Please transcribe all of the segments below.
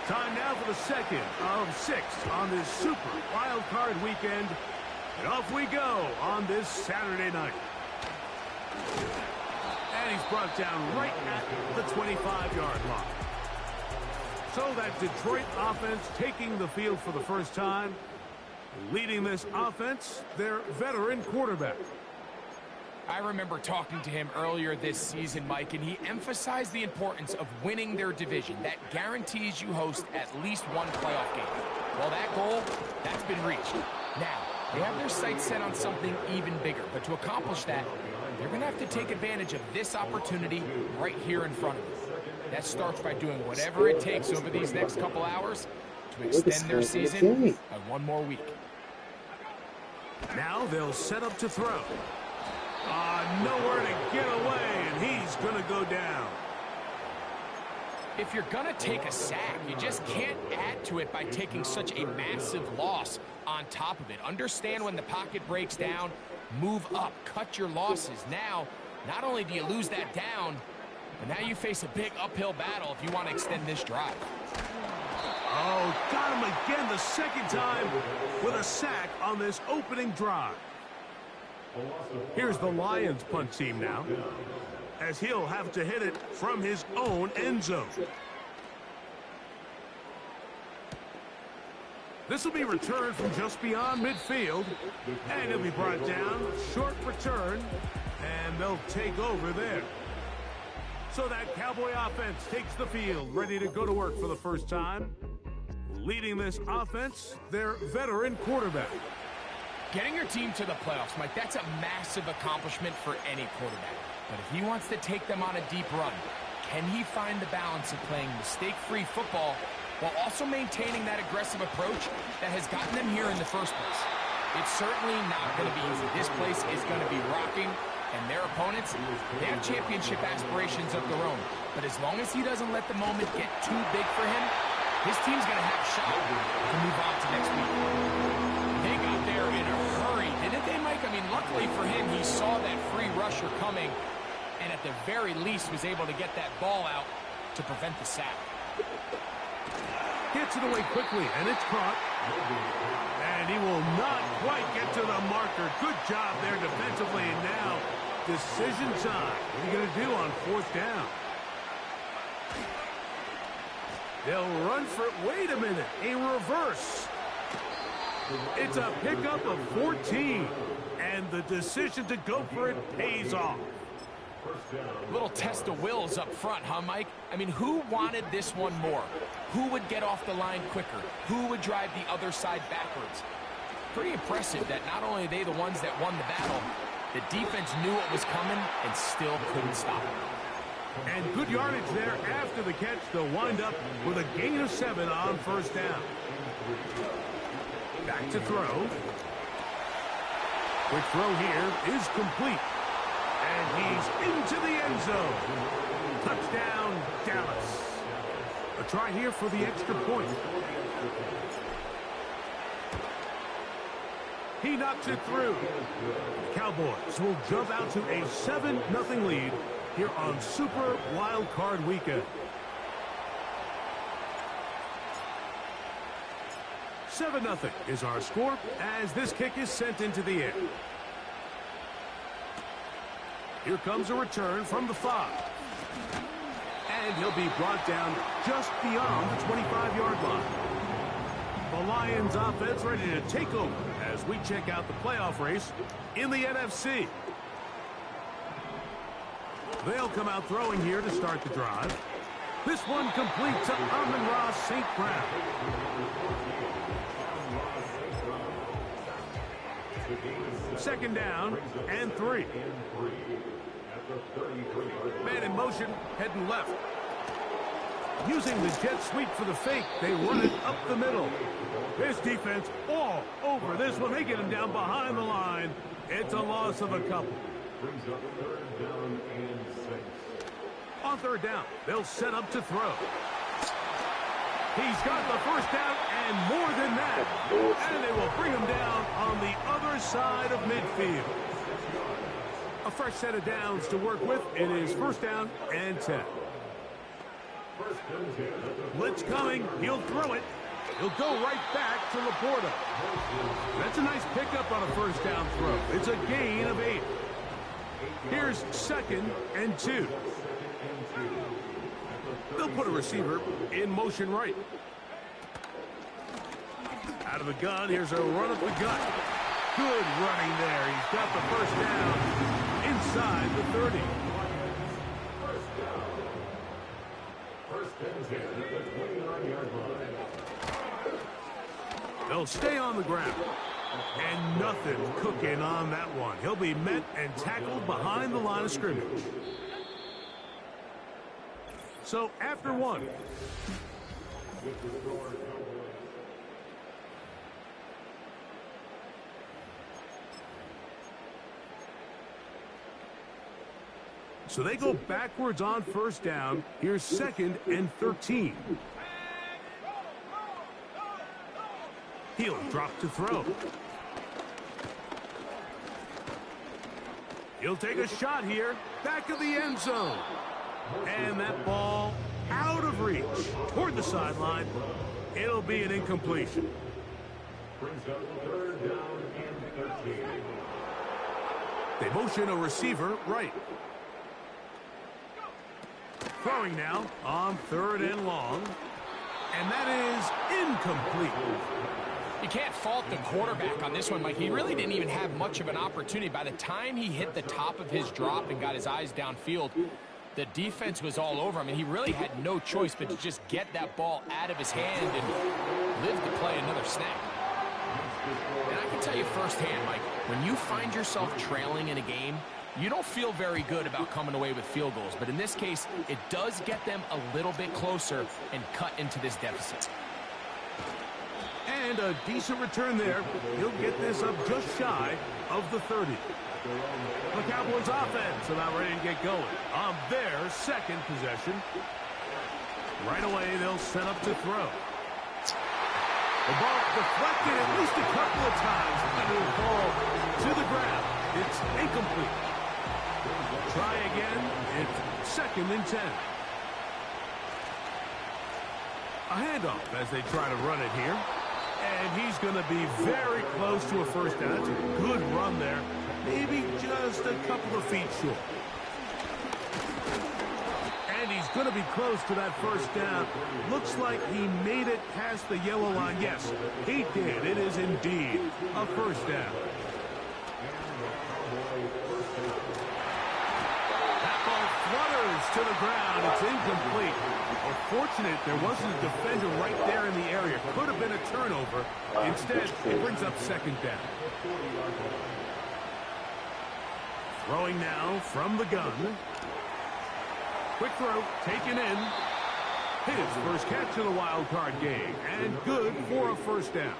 Time now for the second of 6 on this Super Wild Card weekend. And off we go on this Saturday night. And he's brought down right at the 25-yard line. So that Detroit offense taking the field for the first time. Leading this offense, their veteran quarterback. I remember talking to him earlier this season, Mike, and he emphasized the importance of winning their division. That guarantees you host at least one playoff game. Well, that goal, that's been reached. Now, they have their sights set on something even bigger. But to accomplish that, they're going to have to take advantage of this opportunity right here in front of them. That starts by doing whatever it takes over these next couple hours to extend their season by one more week. Now they'll set up to throw. Nowhere to get away, and he's going to go down. If you're going to take a sack, you just can't add to it by taking such a massive loss on top of it. Understand when the pocket breaks down, move up, cut your losses. Now, not only do you lose that down, but now you face a big uphill battle if you want to extend this drive. Oh, got him again the second time with a sack on this opening drive. Here's the Lions punt team now, as he'll have to hit it from his own end zone. This will be returned from just beyond midfield, and it'll be brought down, short return, and they'll take over there. So that Cowboy offense takes the field, ready to go to work for the first time. Leading this offense, their veteran quarterback. Getting your team to the playoffs, Mike, that's a massive accomplishment for any quarterback. But if he wants to take them on a deep run, can he find the balance of playing mistake-free football while also maintaining that aggressive approach that has gotten them here in the first place? It's certainly not going to be easy. This place is going to be rocking, and their opponents, they have championship aspirations of their own. But as long as he doesn't let the moment get too big for him, his team's going to have a shot to move on to next week. They got there in a hurry, didn't they, Mike? I mean, luckily for him, he saw that free rusher coming, and at the very least was able to get that ball out to prevent the sack. Gets it away quickly, and it's caught. And he will not quite get to the marker. Good job there defensively, and now decision time. What are you going to do on fourth down? They'll run for it. Wait a minute. A reverse. It's a pickup of 14. And the decision to go for it pays off. Little test of wills up front, huh, Mike? I mean, who wanted this one more? Who would get off the line quicker? Who would drive the other side backwards? Pretty impressive that not only are they the ones that won the battle, the defense knew what was coming and still couldn't stop it. And good yardage there after the catch. They'll wind up with a gain of 7 on first down. Back to throw. Quick throw here is complete. And he's into the end zone. Touchdown, Dallas. A try here for the extra point. He knocks it through. Cowboys will jump out to a 7-0 lead here on Super Wild Card Weekend. 7-0 is our score as this kick is sent into the air. Here comes a return from the 5. And he'll be brought down just beyond the 25-yard line. The Lions offense ready to take over as we check out the playoff race in the NFC. They'll come out throwing here to start the drive. This one complete to Amon-Ra St. Brown. Second down and 3. Man in motion, heading left. Using the jet sweep for the fake, they run it up the middle. This defense all over this one. They get him down behind the line. It's a loss of a couple. On third down, they'll set up to throw. He's got the first down and more than that. And they will bring him down on the other side of midfield. A fresh set of downs to work with. It is first down and 10. Blitz coming. He'll throw it. He'll go right back to Laporta. That's a nice pickup on a first down throw. It's a gain of 8. Here's second and 2. They'll put a receiver in motion right. Out of the gun, here's a run up the gut. Good running there. He's got the first down inside the 30. They'll stay on the ground. And nothing cooking on that one. He'll be met and tackled behind the line of scrimmage. So after 1. So they go backwards on first down. Here's second and 13. He'll drop to throw. He'll take a shot here. Back of the end zone. And that ball out of reach toward the sideline. It'll be an incompletion. They motion a receiver right. Throwing now on 3rd and long. And that is incomplete. You can't fault the quarterback on this one, Mike. He really didn't even have much of an opportunity. By the time he hit the top of his drop and got his eyes downfield, the defense was all over him, and he really had no choice but to just get that ball out of his hand and live to play another snap. And I can tell you firsthand, Mike, when you find yourself trailing in a game, you don't feel very good about coming away with field goals. But in this case, it does get them a little bit closer and cut into this deficit. And a decent return there. He'll get this up just shy of the 30. The Cowboys offense about ready to get going on their second possession. Right away, they'll set up to throw. The ball deflected at least a couple of times, and it will fall to the ground. It's incomplete. Try again. It's second and 10. A handoff as they try to run it here. And he's going to be very close to a first down. That's a good run there. Maybe just a couple of feet short. And he's going to be close to that first down. Looks like he made it past the yellow line. Yes, he did. It is indeed a first down. That ball flutters to the ground. It's incomplete. Fortunate there wasn't a defender right there in the area. Could have been a turnover. Instead, it brings up second down. Throwing now from the gun. Quick throw, taken in. His first catch of the wild card game. And good for a first down.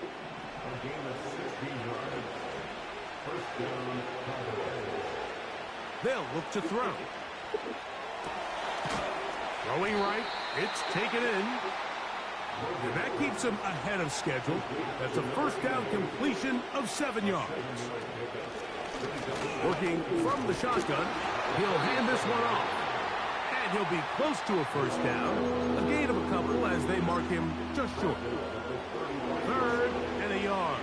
They'll look to throw. Throwing right, it's taken in. And that keeps him ahead of schedule. That's a first down completion of 7 yards. Working from the shotgun, he'll hand this one off. And he'll be close to a first down. A gain of a couple as they mark him just short. 3rd and a yard.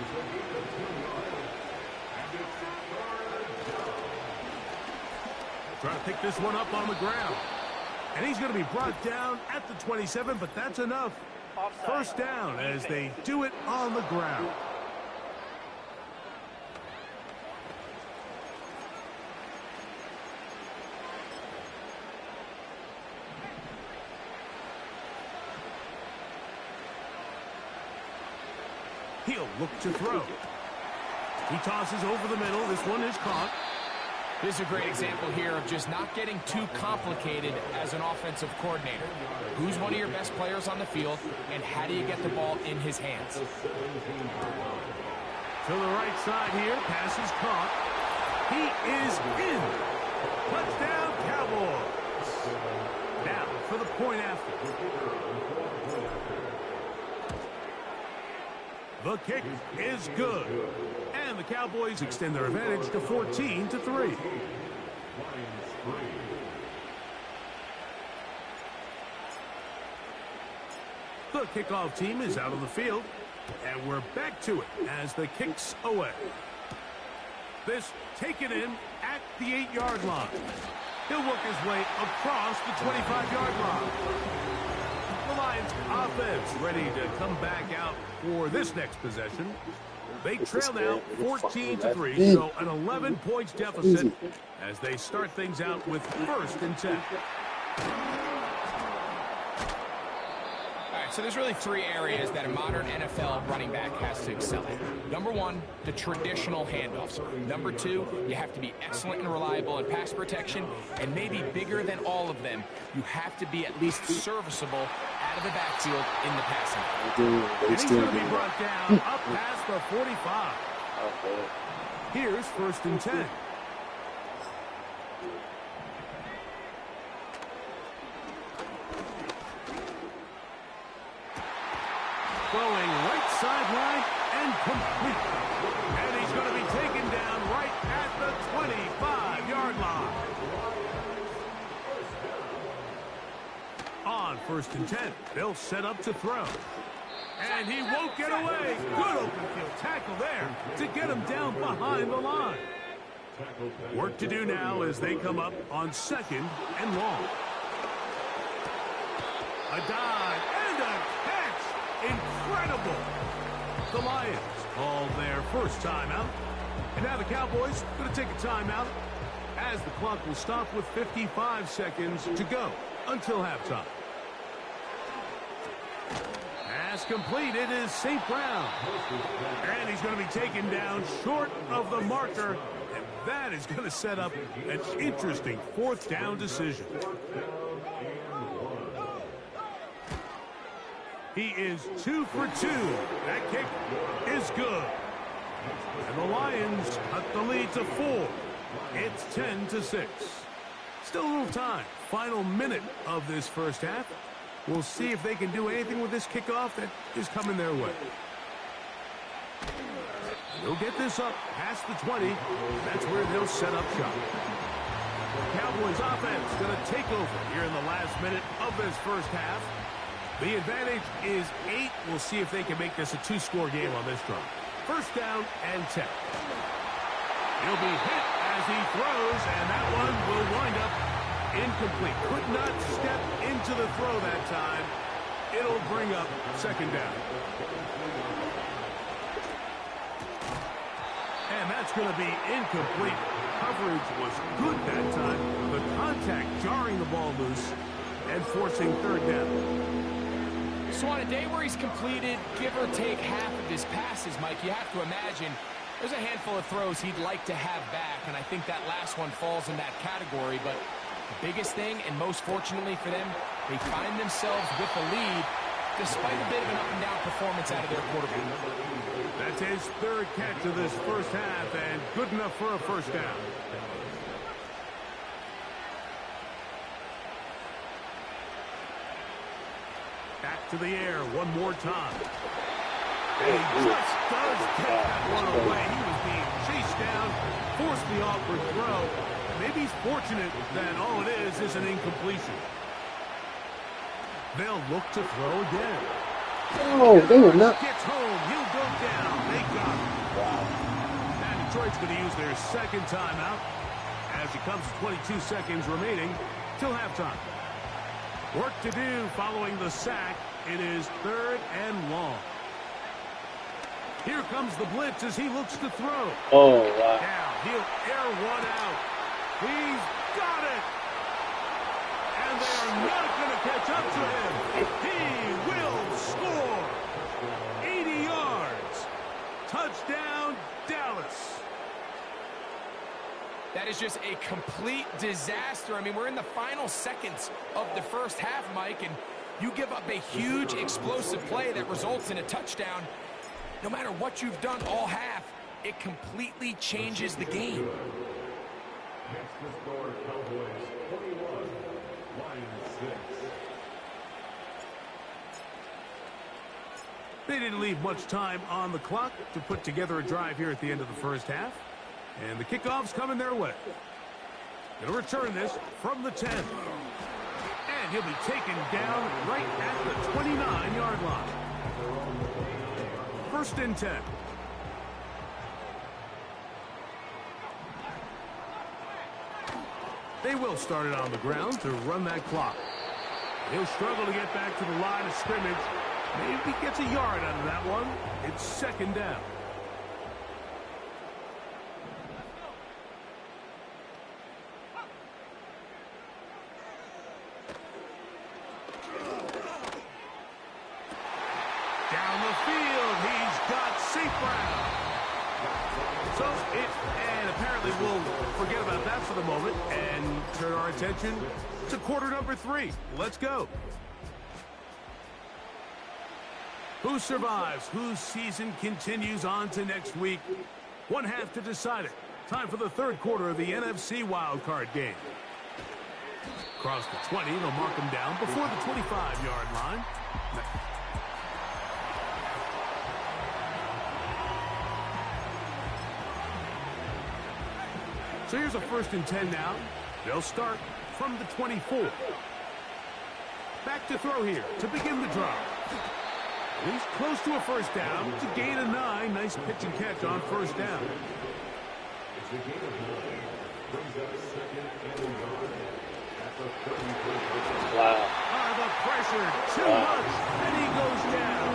Trying to pick this one up on the ground. And he's going to be brought down at the 27, but that's enough. First down as they do it on the ground. He'll look to throw. He tosses over the middle. This one is caught. This is a great example here of just not getting too complicated as an offensive coordinator. Who's one of your best players on the field, and how do you get the ball in his hands? To the right side here, pass is caught. He is in. Touchdown, Cowboys. Now for the point after. The kick is good. And the Cowboys extend their advantage to 14-3. The kickoff team is out on the field. And we're back to it as the kick's away. This taken in at the 8-yard line. He'll work his way across the 25-yard line. The Lions offense ready to come back out for this next possession. They trail now 14-3, so an 11 points deficit as they start things out with 1st and 10. So there's really 3 areas that a modern NFL running back has to excel at. Number 1, the traditional handoffs. Number 2, you have to be excellent and reliable in pass protection. And maybe bigger than all of them, you have to be at least serviceable out of the backfield in the passing. And he's going to be brought down up past the 45. Here's 1st and 10. Throwing right sideline and complete. And he's going to be taken down right at the 25-yard line. On 1st and 10, they'll set up to throw. And he won't get away. Good open field tackle there to get him down behind the line. Work to do now as they come up on 2nd and long. A dive and a catch. Incredible. The Lions call their first timeout. And now the Cowboys going to take a timeout as the clock will stop with 55 seconds to go until halftime. Pass complete. It is St. Brown. And he's going to be taken down short of the marker. And that is going to set up an interesting 4th down decision. He is 2 for 2. That kick is good. And the Lions cut the lead to 4. It's 10-6. Still a little time. Final minute of this first half. We'll see if they can do anything with this kickoff that is coming their way. They'll get this up past the 20. That's where they'll set up shop. Cowboys offense going to take over here in the last minute of this first half. The advantage is 8. We'll see if they can make this a 2-score game on this drive. 1st down and 10. He'll be hit as he throws, and that one will wind up incomplete. Could not step into the throw that time. It'll bring up 2nd down. And that's going to be incomplete. Coverage was good that time. The contact jarring the ball loose and forcing 3rd down. So on a day where he's completed, give or take half of his passes, Mike, you have to imagine there's a handful of throws he'd like to have back, and I think that last one falls in that category. But the biggest thing, and most fortunately for them, they find themselves with the lead despite a bit of an up-and-down performance out of their quarterback. That's his 3rd catch of this first half, and good enough for a 1st down. Back to the air one more time. And he just does take that one away. He was being chased down, forced the awkward throw. Maybe he's fortunate that all it is an incompletion. They'll look to throw again. Oh, they were not. Gets home. He'll go down. They got him. Wow. Now Detroit's going to use their 2nd timeout as it comes to 22 seconds remaining till halftime. Work to do following the sack. It is 3rd and long. Here comes the blitz as he looks to throw. Oh, wow. Now he'll air one out. He's got it. And they are not going to catch up to him. He will score. 80 yards. Touchdown, Dallas. That is just a complete disaster. I mean, we're in the final seconds of the first half, Mike, and you give up a huge explosive play that results in a touchdown. No matter what you've done all half, it completely changes the game. Next to score, Cowboys 21, Lions 6. They didn't leave much time on the clock to put together a drive here at the end of the first half. And the kickoff's coming their way. Going to return this from the 10. And he'll be taken down right at the 29-yard line. 1st and 10. They will start it on the ground to run that clock. He'll struggle to get back to the line of scrimmage. Maybe gets a yard out of that one. It's 2nd down. Down the field, he's got St. Brown. And apparently we'll forget about that for the moment and turn our attention to quarter number 3. Let's go. Who survives? Whose season continues on to next week? One half to decide it. Time for the 3rd quarter of the NFC wildcard game. Across the 20, they'll mark him down before the 25-yard line. So here's a 1st and 10 now. They'll start from the 24. Back to throw here to begin the drive. He's close to a 1st down to gain a 9. Nice pitch and catch on 1st down. It's a gain of 9. Brings up 2nd and 9 at the 33. Wow. The pressure too much, and he goes down.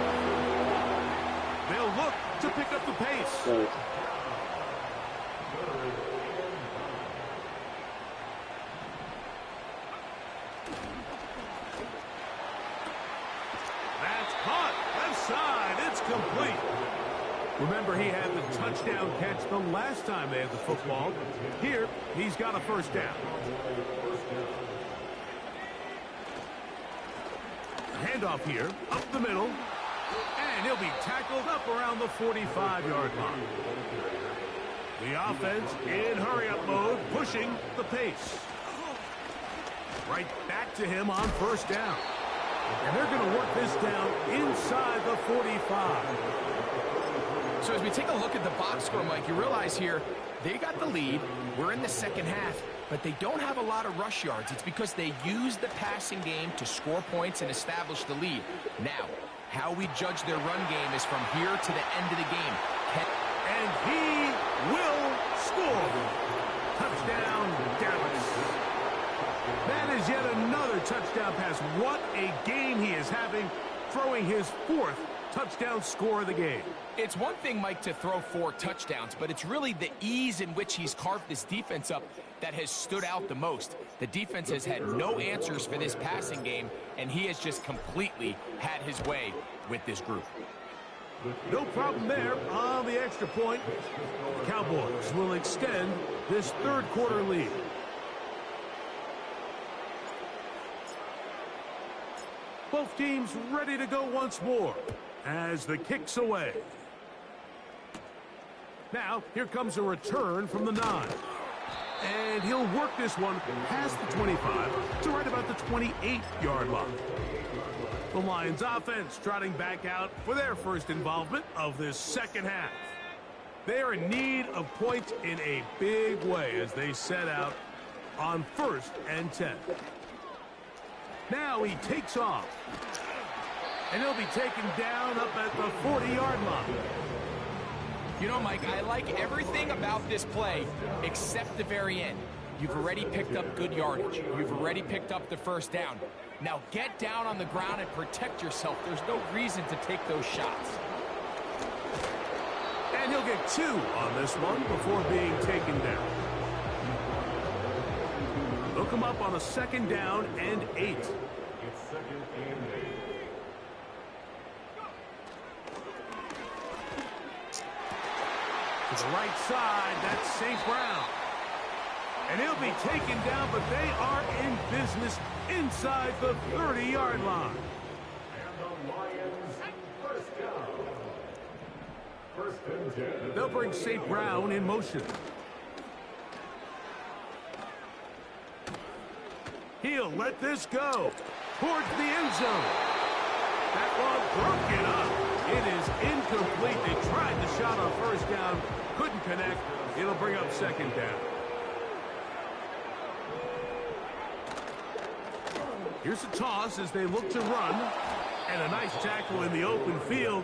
They'll look to pick up the pace. So, Complete. Remember, he had the touchdown catch the last time they had the football. Here, he's got a 1st down. Handoff here, up the middle, and he'll be tackled up around the 45-yard line. The offense in hurry-up mode, pushing the pace. Right back to him on 1st down. And they're going to work this down inside the 45. So as we take a look at the box score, Mike, you realize here they got the lead. We're in the 2nd half, but they don't have a lot of rush yards. It's because they use the passing game to score points and establish the lead. Now, how we judge their run game is from here to the end of the game. And he will score. Touchdown, Dallas. That is yet another touchdown pass. What a game he is having, throwing his 4th touchdown score of the game. It's one thing, Mike, to throw 4 touchdowns, but it's really the ease in which he's carved this defense up that has stood out the most. The defense has had no answers for this passing game, and he has just completely had his way with this group. No problem there on the extra point. The Cowboys will extend this 3rd quarter lead. Both teams ready to go once more as the kick's away. Now, here comes a return from the 9. And he'll work this one past the 25 to right about the 28-yard line. The Lions offense trotting back out for their 1st involvement of this 2nd half. They are in need of points in a big way as they set out on 1st and 10. Now he takes off. And he'll be taken down up at the 40-yard line. You know, Mike, I like everything about this play except the very end. You've already picked up good yardage. You've already picked up the 1st down. Now get down on the ground and protect yourself. There's no reason to take those shots. And he'll get 2 on this one before being taken down. They'll come up on a 2nd down and 8. It's 2nd and 8. To the right side, that's St. Brown. And he'll be taken down, but they are in business inside the 30-yard line. And the Lions, 1st down. 1st and 10. They'll bring St. Brown in motion. He'll let this go towards the end zone. That one broken up. It is incomplete. They tried the shot on first down, couldn't connect. It'll bring up second down. Here's a toss as they look to run. And a nice tackle in the open field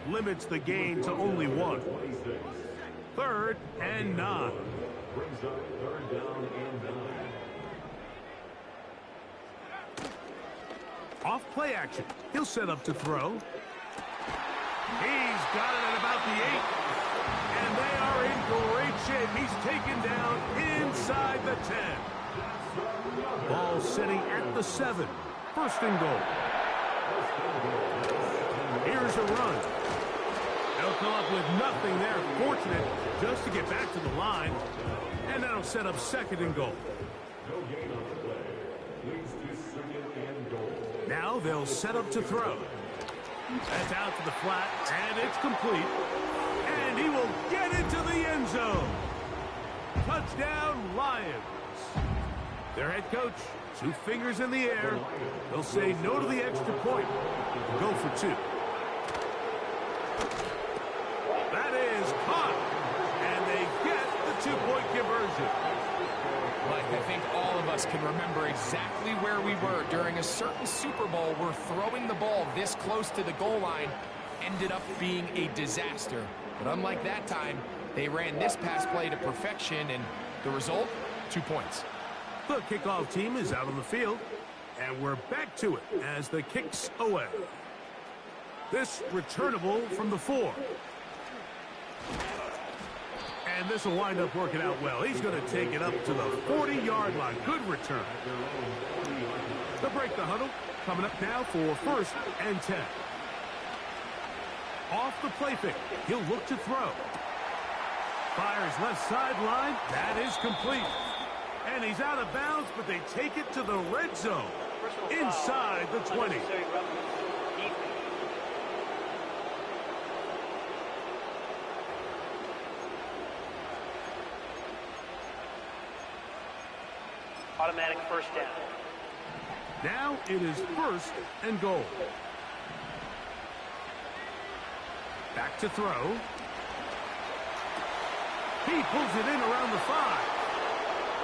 limits the gain to only one. 3rd and 9. Brings up 3rd down and 9. Off play action. He'll set up to throw. He's got it at about the 8. And they are in great shape. He's taken down inside the 10. Ball sitting at the 7. 1st and goal. Here's a run. They'll come up with nothing there. Fortunate just to get back to the line. And that'll set up 2nd and goal. No gain on the play. Leads to 2nd and goal. Now they'll set up to throw. That's out to the flat, and it's complete. And he will get into the end zone. Touchdown, Lions. Their head coach, 2 fingers in the air. They'll say no to the extra point. Go for 2. That is caught. And they get the 2-point conversion. Mike, I think all of us can remember exactly where we were during a certain Super Bowl where throwing the ball this close to the goal line ended up being a disaster. But unlike that time, they ran this pass play to perfection, and the result, 2 points. The kickoff team is out on the field, and we're back to it as the kick's away. This returnable from the 4. And this will wind up working out well. He's going to take it up to the 40-yard line. Good return. They'll break the huddle. Coming up now for 1st and 10. Off the play fake. He'll look to throw. Fires left sideline. That is complete. And he's out of bounds, but they take it to the red zone. Inside the 20. Automatic 1st down. Now it is 1st and goal. Back to throw. He pulls it in around the 5.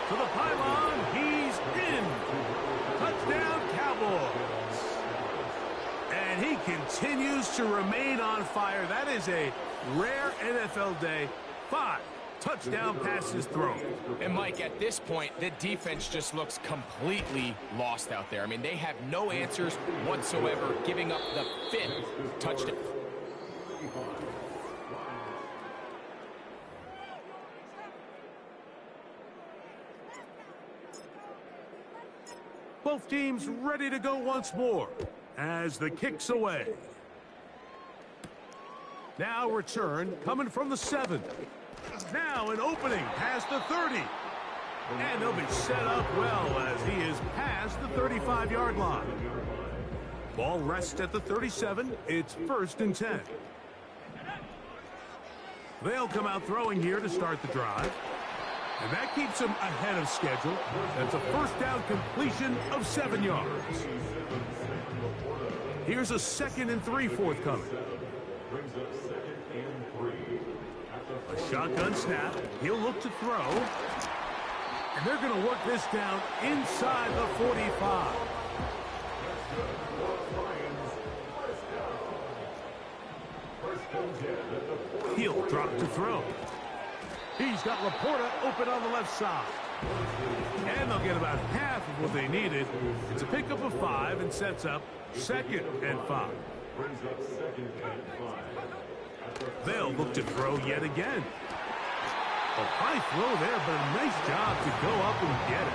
To the pylon, he's in. Touchdown, Cowboys. And he continues to remain on fire. That is a rare NFL day. 5 touchdown passes thrown. And Mike, at this point, the defense just looks completely lost out there. I mean, they have no answers whatsoever, giving up the 5th touchdown. Both teams ready to go once more as the kick's away. Now return coming from the 7. Now an opening past the 30. And they'll be set up well as he is past the 35-yard line. Ball rests at the 37. It's 1st and 10. They'll come out throwing here to start the drive. And that keeps him ahead of schedule. That's a 1st down completion of 7 yards. Here's a 2nd and 3 forthcoming. Brings up 2nd and 3. A shotgun snap. He'll look to throw. And they're going to work this down inside the 45. He'll drop to throw. He's got Laporta open on the left side. And they'll get about half of what they needed. It's a pickup of 5 and sets up 2nd and 5. Brings up 2nd and 5. They'll look to throw yet again. A high throw there, but a nice job to go up and get it.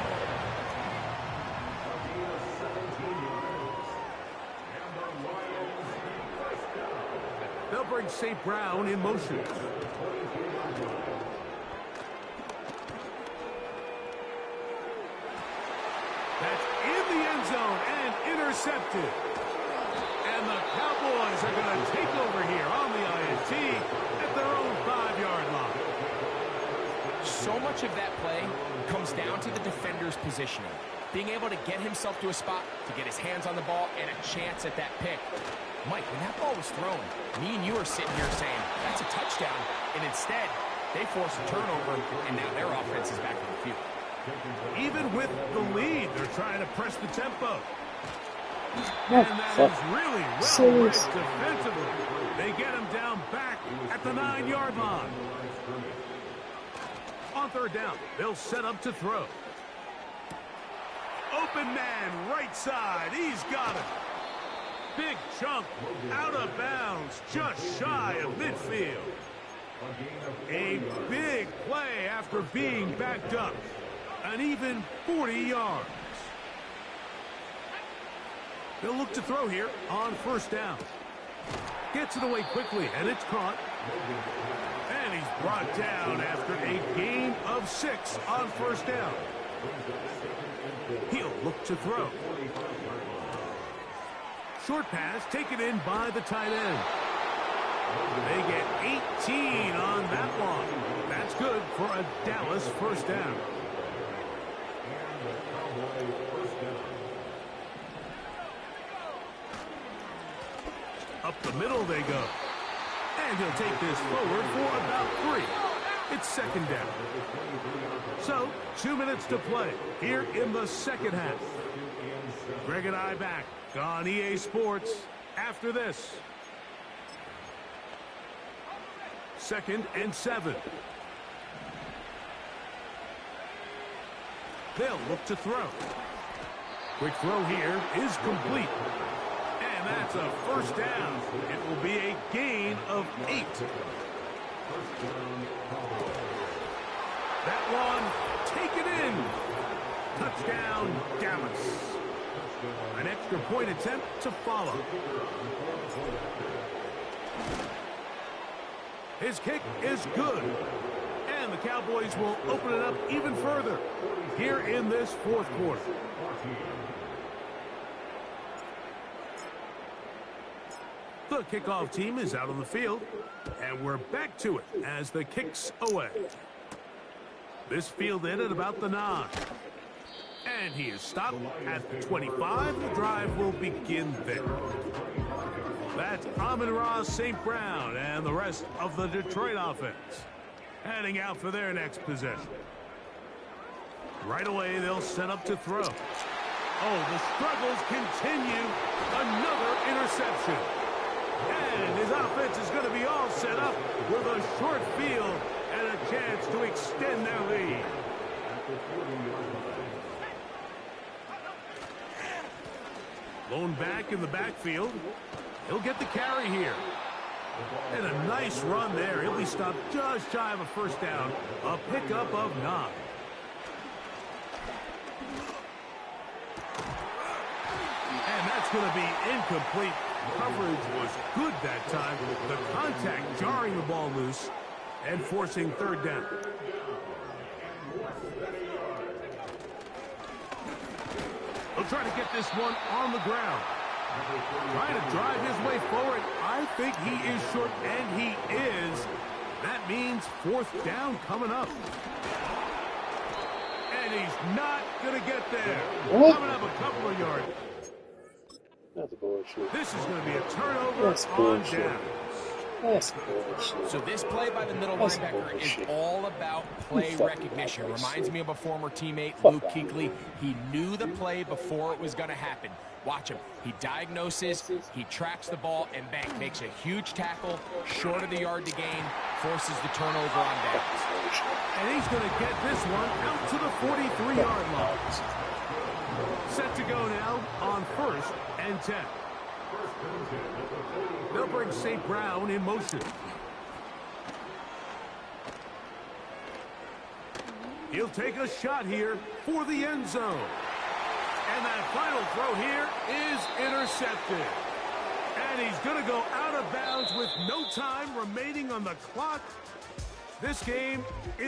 They'll bring St. Brown in motion. That's in the end zone and intercepted. And the Cowboys are going to take over here on the INT at their own 5-yard line. So much of that play comes down to the defender's positioning. Being able to get himself to a spot, to get his hands on the ball, and a chance at that pick. Mike, when that ball was thrown, me and you are sitting here saying, that's a touchdown. And instead, they force a turnover, and now their offense is back on the field. Even with the lead, they're trying to press the tempo. Oh, And that fuck. is really well Serious. read defensively. They get him down back at the 9-yard line. On third down, they'll set up to throw. Open man, right side. He's got it. Big chunk out of bounds, just shy of midfield. A big play after being backed up. An even 40 yards. They'll look to throw here on first down. Gets it away quickly, and it's caught. And he's brought down after a gain of 6 on first down. He'll look to throw. Short pass taken in by the tight end. They get 18 on that one. That's good for a Dallas first down. Up the middle they go. And he'll take this forward for about 3. It's second down. So, 2 minutes to play here in the second half. Greg and I back on EA Sports after this. 2nd and 7. They'll look to throw. Quick throw here is complete. And that's a first down. It will be a gain of 8. That one taken in. Touchdown, Dallas. An extra point attempt to follow. His kick is good. And the Cowboys will open it up even further here in this fourth quarter. The kickoff team is out on the field, and we're back to it as the kick's away. This fielded at about the 9. And he is stopped at the 25. The drive will begin there. That's Amon-Ra St. Brown and the rest of the Detroit offense heading out for their next possession. Right away, they'll set up to throw. Oh, the struggles continue. Another interception. And his offense is going to be all set up with a short field and a chance to extend their lead. Lone back in the backfield. He'll get the carry here. And a nice run there. He'll be stopped just shy of a first down. A pickup of 9. And that's going to be incomplete. Coverage was good that time. The contact jarring the ball loose and forcing third down. He'll try to get this one on the ground. Trying to drive his way forward. I think he is short, and he is. That means fourth down coming up. And he's not going to get there. Coming up a couple of yards. That's bullshit. This is going to be a turnover That's on bullshit. down. That's bullshit. So this play by the middle That's linebacker is bullshit. all about play fucking recognition. liar, Reminds shit. me of a former teammate, Fuck Luke that. Kuechly. He knew the play before it was going to happen. Watch him. He diagnoses, he tracks the ball, and bang, makes a huge tackle, short of the yard to gain, forces the turnover on downs. And he's going to get this one out to the 43-yard line. Set to go now on 1st and 10. They'll bring St. Brown in motion. He'll take a shot here for the end zone. And that final throw here is intercepted. And he's going to go out of bounds with no time remaining on the clock. This game is